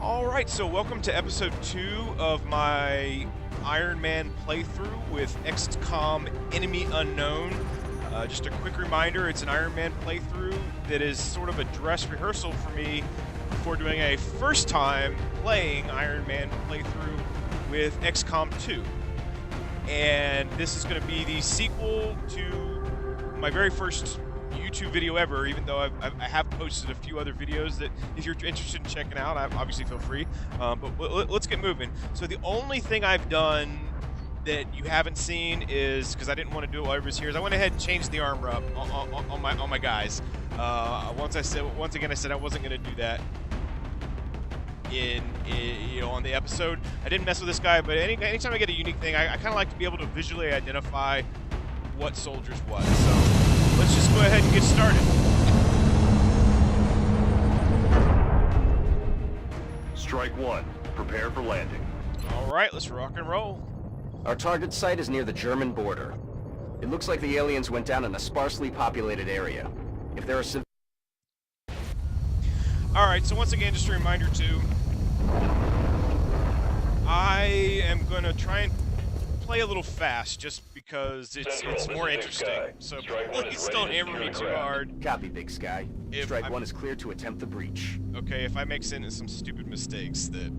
Alright, so welcome to episode 2 of my Ironman playthrough with XCOM Enemy Unknown. Just a quick reminder, it's an Ironman playthrough that is sort of a dress rehearsal for me before doing a first time playing Ironman playthrough with XCOM 2. And this is going to be the sequel to my very first YouTube video ever, even though I have posted a few other videos that if you're interested in checking out, obviously feel free. But let's get moving. So the only thing I've done that you haven't seen is, because I didn't want to do it while everybody's here, is I went ahead and changed the armor up on my guys. Once again I said I wasn't going to do that on the episode. I didn't mess with this guy, but anytime I get a unique thing, I kind of like to be able to visually identify what soldiers was. So let's just go ahead and get started. Strike one. Prepare for landing. All right, let's rock and roll. Our target site is near the German border. It looks like the aliens went down in a sparsely populated area. If there are All right, so once again, just a reminder too, I am going to try and play a little fast just because it's more interesting. So please don't hammer me too hard. Copy, Big Sky. Strike one is clear to attempt the breach. Okay, if I make some stupid mistakes that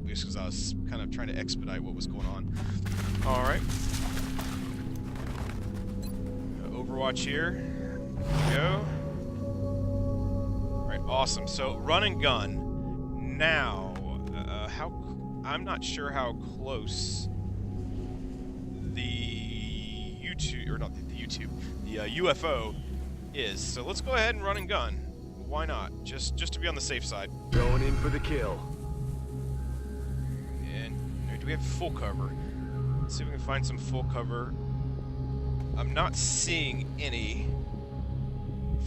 because I was kind of trying to expedite what was going on. All right. Overwatch here. Here we go. All right, awesome. So run and gun. Now, I'm not sure how close the UFO is. So let's go ahead and run and gun. Why not? Just to be on the safe side. Going in for the kill. And do we have full cover? Let's see if we can find some full cover. I'm not seeing any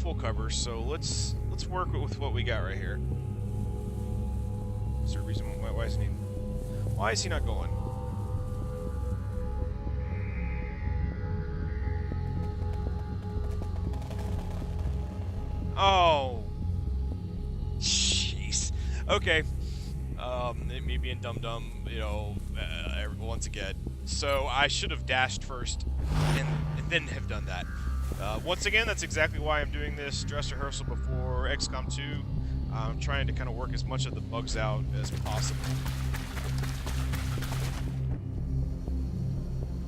full cover, so let's work with what we got right here. Is there a reason why is he not going? Oh, jeez. Okay. Me being dumb, once again. So I should have dashed first and then have done that. Once again, that's exactly why I'm doing this dress rehearsal before XCOM 2. I'm trying to kind of work as much of the bugs out as possible.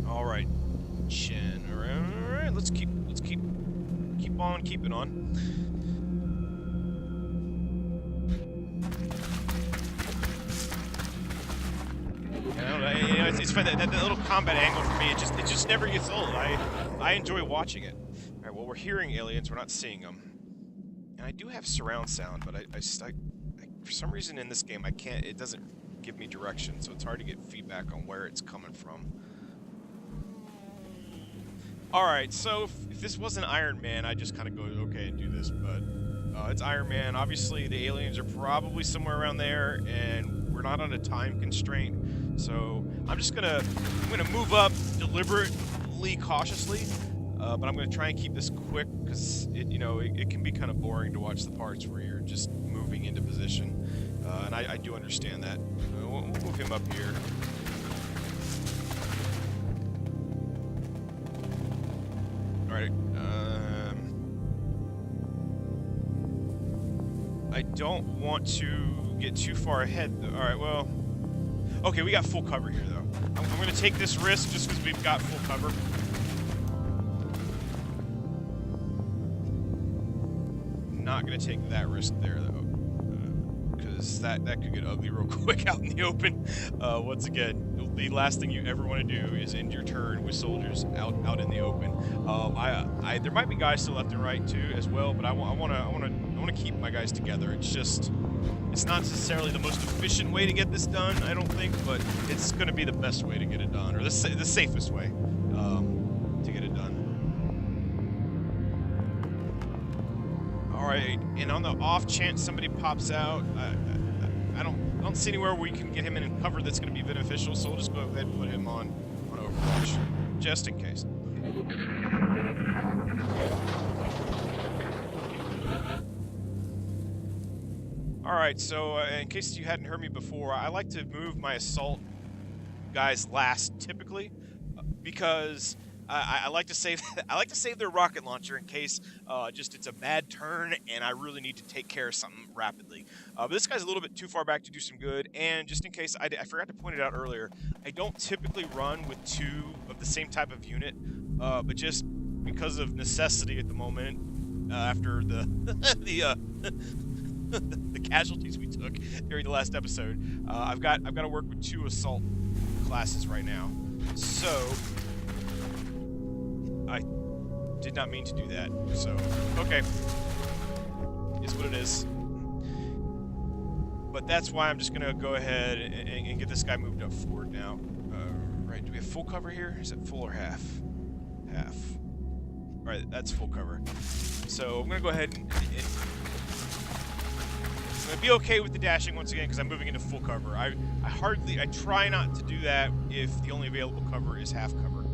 All right, chin around. All right, let's keep on keeping on. It's fun, that little combat angle for me. It just never gets old. I enjoy watching it. All right, well, we're hearing aliens. We're not seeing them. And I do have surround sound, but I for some reason in this game I can't. It doesn't give me direction, so it's hard to get feedback on where it's coming from. All right, so if this wasn't Iron Man, I'd just kind of go okay and do this, but it's Iron Man. Obviously, the aliens are probably somewhere around there, and we're not on a time constraint. So I'm gonna move up deliberately, cautiously, but I'm gonna try and keep this quick because it can be kind of boring to watch the parts where you're just moving into position, and I do understand that. We'll move him up here. All right. I don't want to get too far ahead. All right. Well. Okay, we got full cover here, though. I'm going to take this risk just because we've got full cover. Not going to take that risk there, though, because that could get ugly real quick out in the open. Once again, the last thing you ever want to do is end your turn with soldiers out in the open. There might be guys to left and right too as well, but I want to keep my guys together. It's not necessarily the most efficient way to get this done, I don't think, but it's going to be the best way to get it done, or the safest way to get it done. All right, and on the off chance somebody pops out, I don't see anywhere where we can get him in cover that's going to be beneficial, so we'll just go ahead and put him on Overwatch, just in case. Alright, so in case you hadn't heard me before, I like to move my assault guys last, typically, because I like to save I like to save their rocket launcher in case just it's a bad turn and I really need to take care of something rapidly. But this guy's a little bit too far back to do some good, and just in case, I forgot to point it out earlier, I don't typically run with two of the same type of unit, but just because of necessity at the moment, after the the casualties we took during the last episode, I've got to work with two assault classes right now. So I did not mean to do that. So okay, is what it is. But that's why I'm just gonna go ahead and get this guy moved up forward now. Right? Do we have full cover here? Is it full or half? Half. All right, that's full cover. So I'm gonna go ahead and I'm gonna be okay with the dashing once again because I'm moving into full cover. I try not to do that if the only available cover is half cover.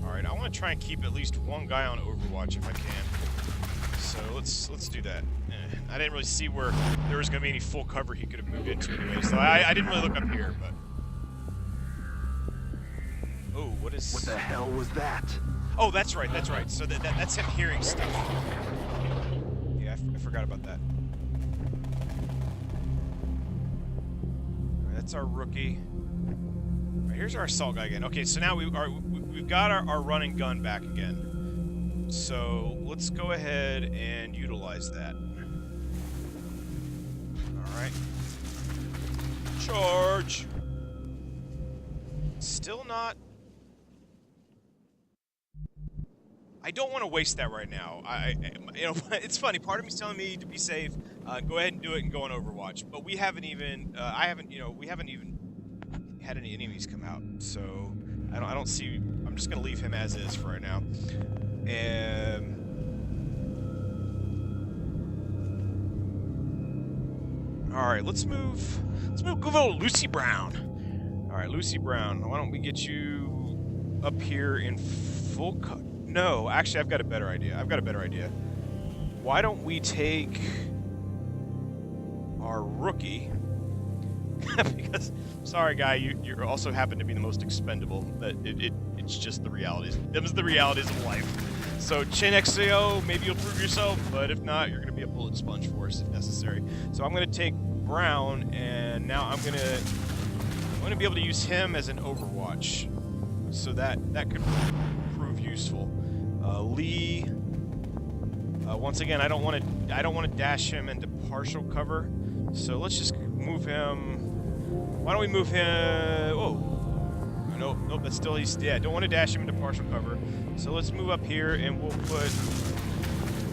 All right, I want to try and keep at least one guy on Overwatch if I can. So let's do that. I didn't really see where there was going to be any full cover he could have moved into anyway, so I didn't really look up here, but... Oh, what is... What the hell was that? Oh, that's right. So that's him hearing stuff. Yeah, I forgot about that. Right, that's our rookie. Right, here's our assault guy again. Okay, so now we've got our running gun back again. So let's go ahead and utilize that. Alright. Charge! Still not... I don't want to waste that right now. You know, it's funny. Part of me's telling me to be safe. Go ahead and do it and go on Overwatch. But we haven't even... we haven't even had any enemies come out. So I don't see... I'm just going to leave him as is for right now. Alright, let's move good old Lucy Brown. Alright, Lucy Brown, why don't we get you up here in full cut? No, actually I've got a better idea. Why don't we take our rookie? Because, sorry guy, you also happen to be the most expendable, but it's just the realities. Them's the realities of life. So, Chin XAO, maybe you'll prove yourself, but if not, you're going to be a bullet sponge for us if necessary. So I'm going to take Brown, and now I'm going to be able to use him as an Overwatch. So that could prove useful. Lee, once again, I don't want to dash him into partial cover. So let's just move him. Why don't we move him? Oh. Nope, that's still, don't want to dash him into partial cover. So let's move up here and we'll put...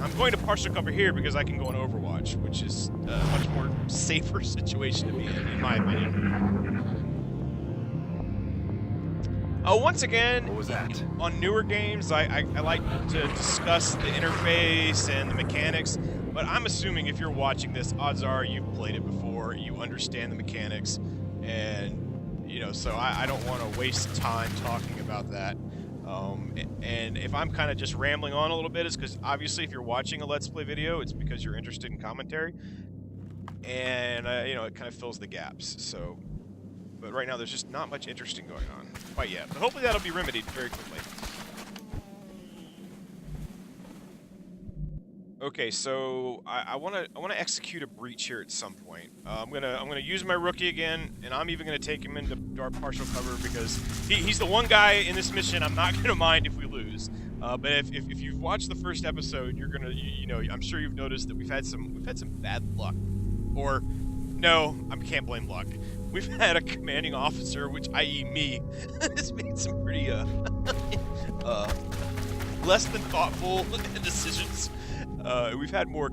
I'm going to partial cover here because I can go on Overwatch, which is a much more safer situation to be in my opinion. Once again, What was that? On newer games, I like to discuss the interface and the mechanics, but I'm assuming if you're watching this, odds are you've played it before, you understand the mechanics, and so I don't want to waste time talking about that. And if I'm kind of just rambling on a little bit, it's because obviously if you're watching a Let's Play video, it's because you're interested in commentary. And, it kind of fills the gaps. So, but right now there's just not much interesting going on quite yet. But hopefully that'll be remedied very quickly. Okay, so I want to execute a breach here at some point. I'm gonna use my rookie again, and I'm even gonna take him into our partial cover because he's the one guy in this mission I'm not gonna mind if we lose. But if you've watched the first episode, you're gonna I'm sure you've noticed that we've had some bad luck, or no, I can't blame luck. We've had a commanding officer, which i.e. me, has made some pretty less than thoughtful decisions. We've had more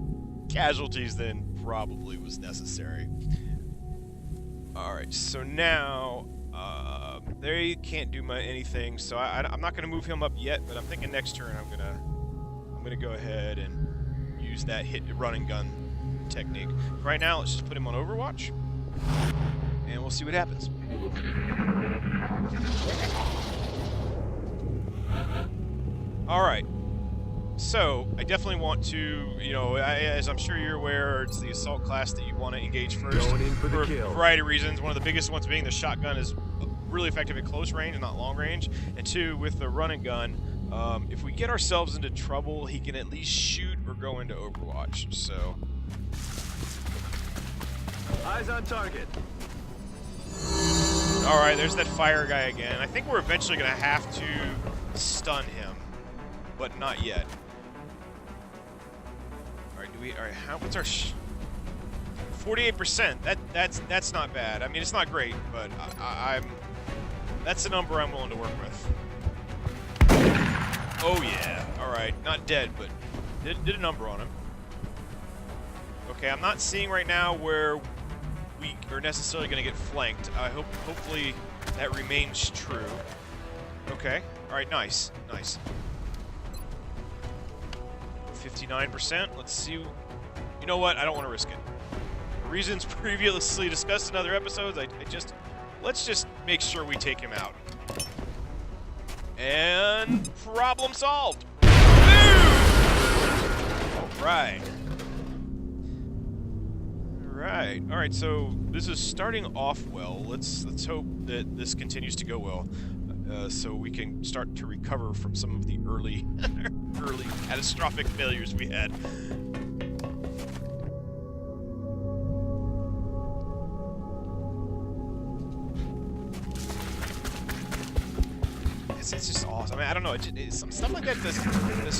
casualties than probably was necessary. Alright, so now, they can't do anything, so I'm not going to move him up yet, but I'm thinking next turn I'm gonna go ahead and use use that hit run and gun technique. Right now, let's just put him on Overwatch, and we'll see what happens. All right. So, I definitely want to, you know, as I'm sure you're aware, it's the assault class that you want to engage first. Going in for the a kill. variety of reasons. One of the biggest ones being the shotgun is really effective at close range and not long range. And two, with the run and gun, if we get ourselves into trouble, he can at least shoot or go into Overwatch. So, Eyes on target. all right, there's that fire guy again. I think we're eventually going to have to stun him, but not yet. All right, all right, what's our 48%? That's not bad. I mean, it's not great, but that's a number I'm willing to work with. Oh yeah. All right, not dead, but did a number on him. Okay, I'm not seeing right now where we are necessarily going to get flanked. Hopefully that remains true. Okay. All right, nice. 59%. Let's see. You know what? I don't want to risk it. For reasons previously discussed in other episodes, let's just make sure we take him out. And problem solved. Boom! All right. All right. So this is starting off well. Let's hope that this continues to go well, so we can start to recover from some of the early catastrophic failures we had. It's just awesome. I mean, I don't know. Some stuff like that this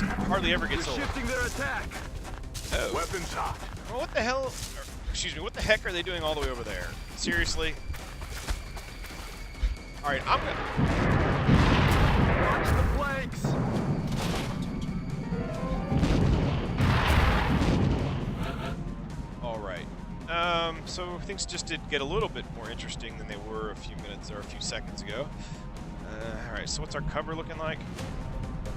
hardly ever gets old. Shifting their attack. Oh. Weapons hot. Well, what the hell? Excuse me. What the heck are they doing all the way over there? Seriously? All right, I'm gonna Watch the flanks. All right. So things just did get a little bit more interesting than they were a few minutes or a few seconds ago. All right, so what's our cover looking like?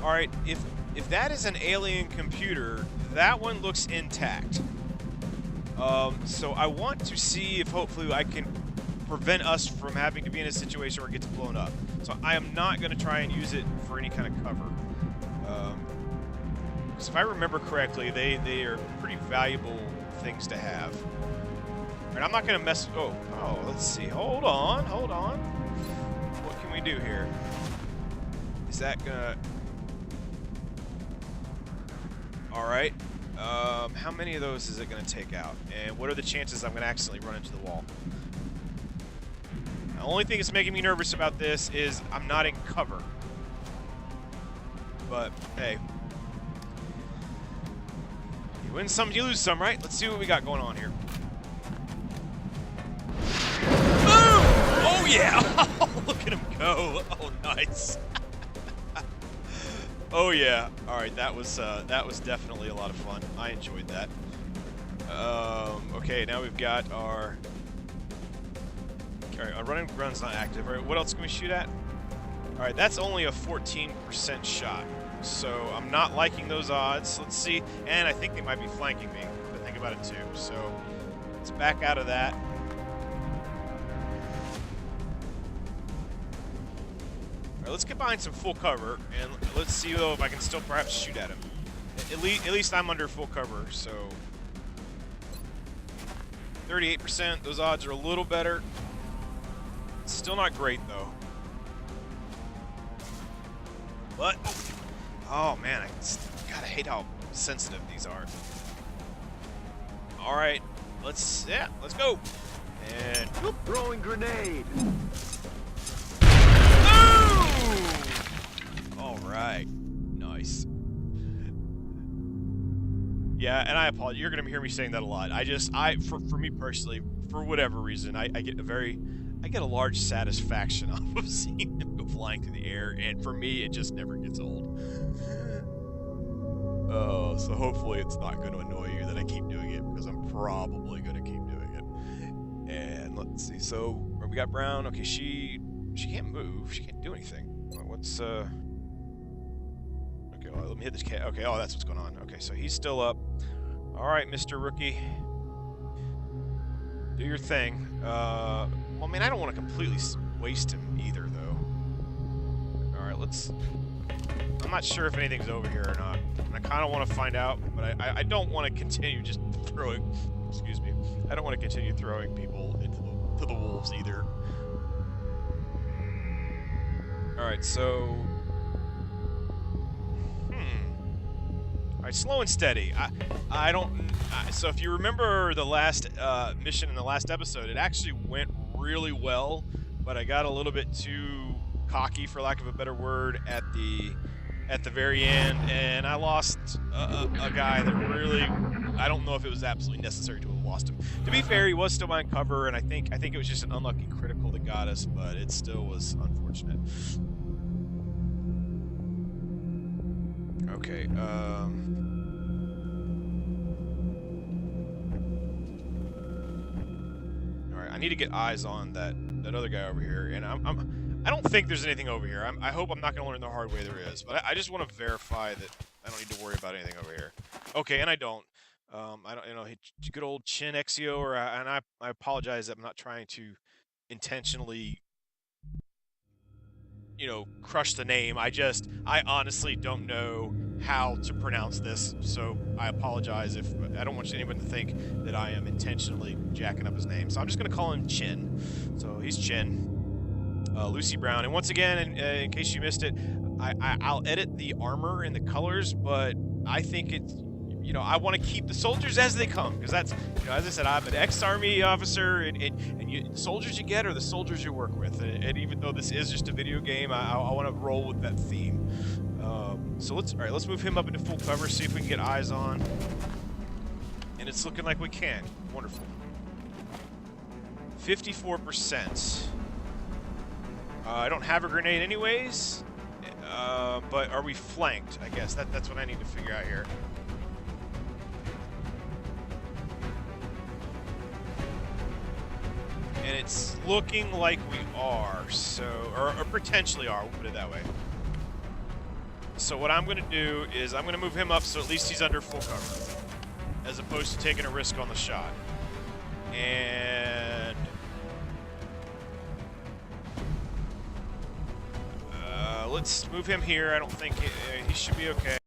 All right, if that is an alien computer, that one looks intact. So I want to see if hopefully I can prevent us from having to be in a situation where it gets blown up. So I am not going to try and use it for any kind of cover. Because if I remember correctly, they are pretty valuable things to have. And I'm not going to mess... Oh, let's see. Hold on. What can we do here? Is that going to... All right. How many of those is it going to take out? And what are the chances I'm going to accidentally run into the wall? The only thing that's making me nervous about this is I'm not in cover. But, hey. You win some, you lose some, right? Let's see what we got going on here. Boom! Oh, yeah! Look at him go. Oh, nice. Oh yeah! All right, that was definitely a lot of fun. I enjoyed that. Okay, now we've got our. All right, our running gun's not active. All right, what else can we shoot at? All right, that's only a 14% shot, so I'm not liking those odds. Let's see, and I think they might be flanking me. I think about it too. So let's back out of that. All right, let's get behind some full cover, and let's see though if I can still perhaps shoot at him. At least I'm under full cover, so 38%. Those odds are a little better. Still not great though. But oh man, I gotta hate how sensitive these are. All right, let's go. And whoop. Throwing grenade. All right, nice. Yeah, and I apologize. You're gonna hear me saying that a lot. For me personally, for whatever reason, I get a large satisfaction off of seeing them go flying through the air, and for me, it just never gets old. Oh, so hopefully it's not going to annoy you that I keep doing it, because I'm probably going to keep doing it. And let's see. So we got Brown. Okay, she can't move. She can't do anything. What's Okay, well, let me hit this cat. Okay, oh, that's what's going on. Okay, so he's still up. All right, Mr. Rookie. Do your thing. Well, I mean, I don't want to completely waste him either, though. All right, let's... I'm not sure if anything's over here or not. And I kind of want to find out, but I don't want to continue just throwing... Excuse me. I don't want to continue throwing people into the wolves either. All right, so... All right, slow and steady. I don't... so if you remember the last mission in the last episode, it actually went really well, but I got a little bit too cocky, for lack of a better word, at the very end, and I lost a guy that really... I don't know if it was absolutely necessary to have lost him. To be fair, he was still on cover, and I think it was just an unlucky critical that got us, but it still was unfortunate. Okay, Alright, I need to get eyes on that other guy over here, and I don't think there's anything over here. I hope I'm not going to learn the hard way there is, but I just want to verify that I don't need to worry about anything over here. Okay, and I don't. I don't, good old Chin Exio, and I apologize that I'm not trying to intentionally, crush the name. I honestly don't know how to pronounce this, so I apologize if I don't want anyone to think that I am intentionally jacking up his name. So I'm just going to call him Chin. So he's Chin. Lucy Brown. And once again, in case you missed it, I'll edit the armor and the colors, but I think it's, I want to keep the soldiers as they come, because that's, as I said, I'm an ex-Army officer, and the soldiers you get are the soldiers you work with. And even though this is just a video game, I want to roll with that theme. So let's move him up into full cover, see if we can get eyes on. And it's looking like we can. Wonderful. 54%. I don't have a grenade anyways, but are we flanked? I guess that's what I need to figure out here. And it's looking like we are, so, or potentially are, we'll put it that way. So what I'm going to do is I'm going to move him up so at least he's under full cover, as opposed to taking a risk on the shot. And let's move him here. I don't think he should be okay.